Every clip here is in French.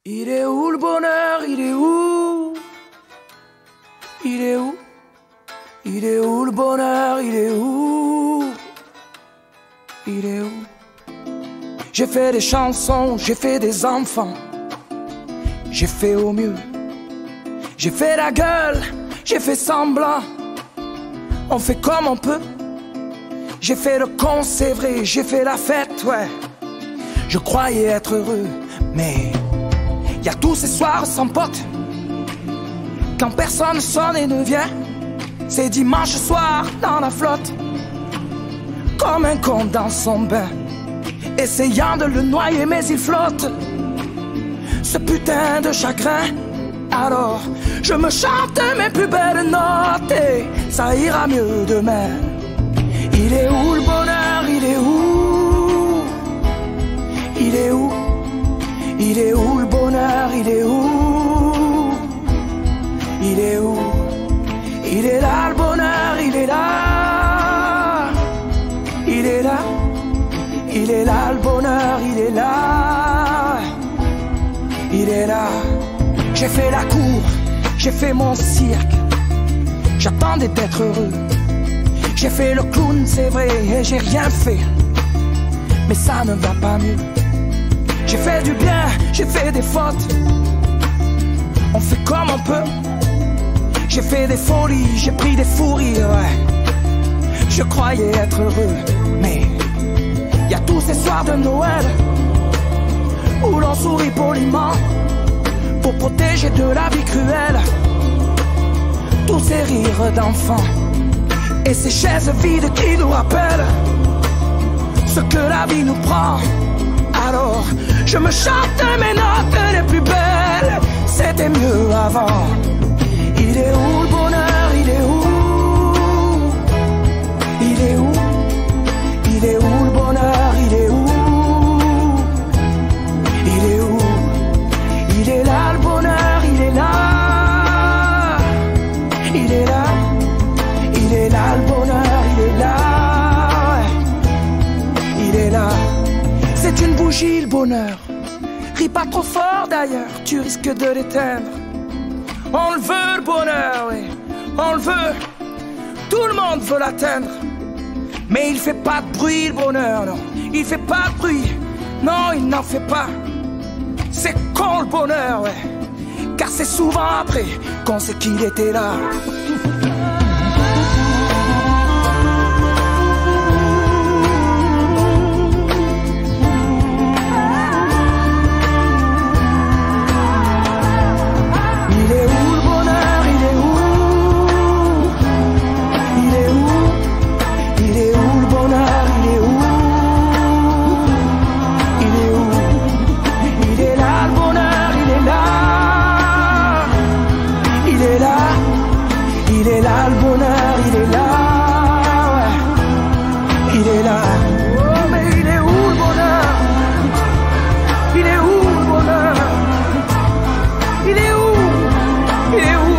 Il est où le bonheur? Il est où? Il est où? Il est où le bonheur? Il est où? Il est où? J'ai fait des chansons, j'ai fait des enfants, j'ai fait au mieux. J'ai fait la gueule, j'ai fait semblant, on fait comme on peut. J'ai fait le con, c'est vrai, j'ai fait la fête, ouais. Je croyais être heureux, mais y a tous ces soirs sans potes, quand personne sonne et ne vient. C'est dimanche soir dans la flotte, comme un con dans son bain, essayant de le noyer mais il flotte, ce putain de chagrin. Alors je me chante mes plus belles notes et ça ira mieux demain. Il est où le bonheur? Il est où? Il est où? Il est où le bonheur? Il est où? Il est où? Il est là le bonheur, il est là. Il est là. Il est là le bonheur, il est là. Il est là. J'ai fait la cour, j'ai fait mon cirque, j'attendais d'être heureux. J'ai fait le clown, c'est vrai, et j'ai rien fait, mais ça ne va pas mieux. J'ai fait du bien, j'ai fait des fautes, on fait comme on peut. J'ai fait des folies, j'ai pris des fous rires, ouais. Je croyais être heureux, mais y a tous ces soirs de Noël où l'on sourit poliment pour protéger de la vie cruelle tous ces rires d'enfants et ces chaises vides qui nous rappellent ce que la vie nous prend. Alors je me chante mes notes les plus belles, c'était mieux avant. Il est où le bonheur? Il est où? Il est où? Il est où le bonheur? Il est où? Il est où? Il est là le bonheur, il est là. Il est là. Il est là le bonheur, il est là. Il est là. C'est une bougie le bonheur. Ris pas trop fort d'ailleurs, tu risques de l'éteindre. On le veut le bonheur, oui, on le veut. Tout le monde veut l'atteindre. Mais il fait pas de bruit le bonheur, non. Il fait pas de bruit, non, il n'en fait pas. C'est con le bonheur, ouais. Car c'est souvent après qu'on sait qu'il était là. Il est là le bonheur, il est là, ouais. Il est là. Oh mais il est où le bonheur? Il est où le bonheur? Il est où? Il est où?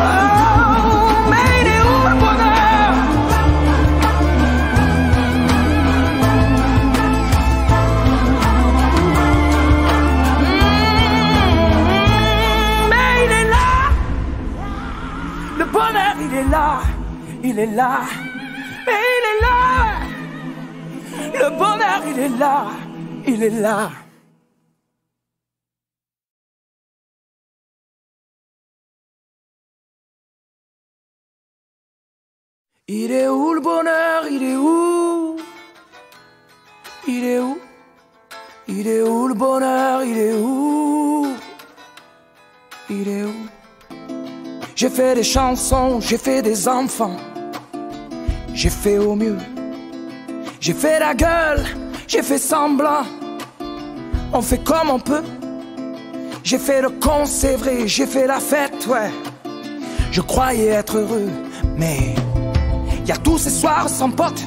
Oh mais il est où le bonheur? Mais il est là. Le bonheur, il est là, il est là, mais il est là. Le bonheur, il est là, il est là. Il est où le bonheur? Il est où? Il est où? Il est où le bonheur? Il est où? Il est où? J'ai fait des chansons, j'ai fait des enfants, j'ai fait au mieux. J'ai fait la gueule, j'ai fait semblant, on fait comme on peut. J'ai fait le con, c'est vrai, j'ai fait la fête, ouais. Je croyais être heureux, mais y a tous ces soirs sans potes,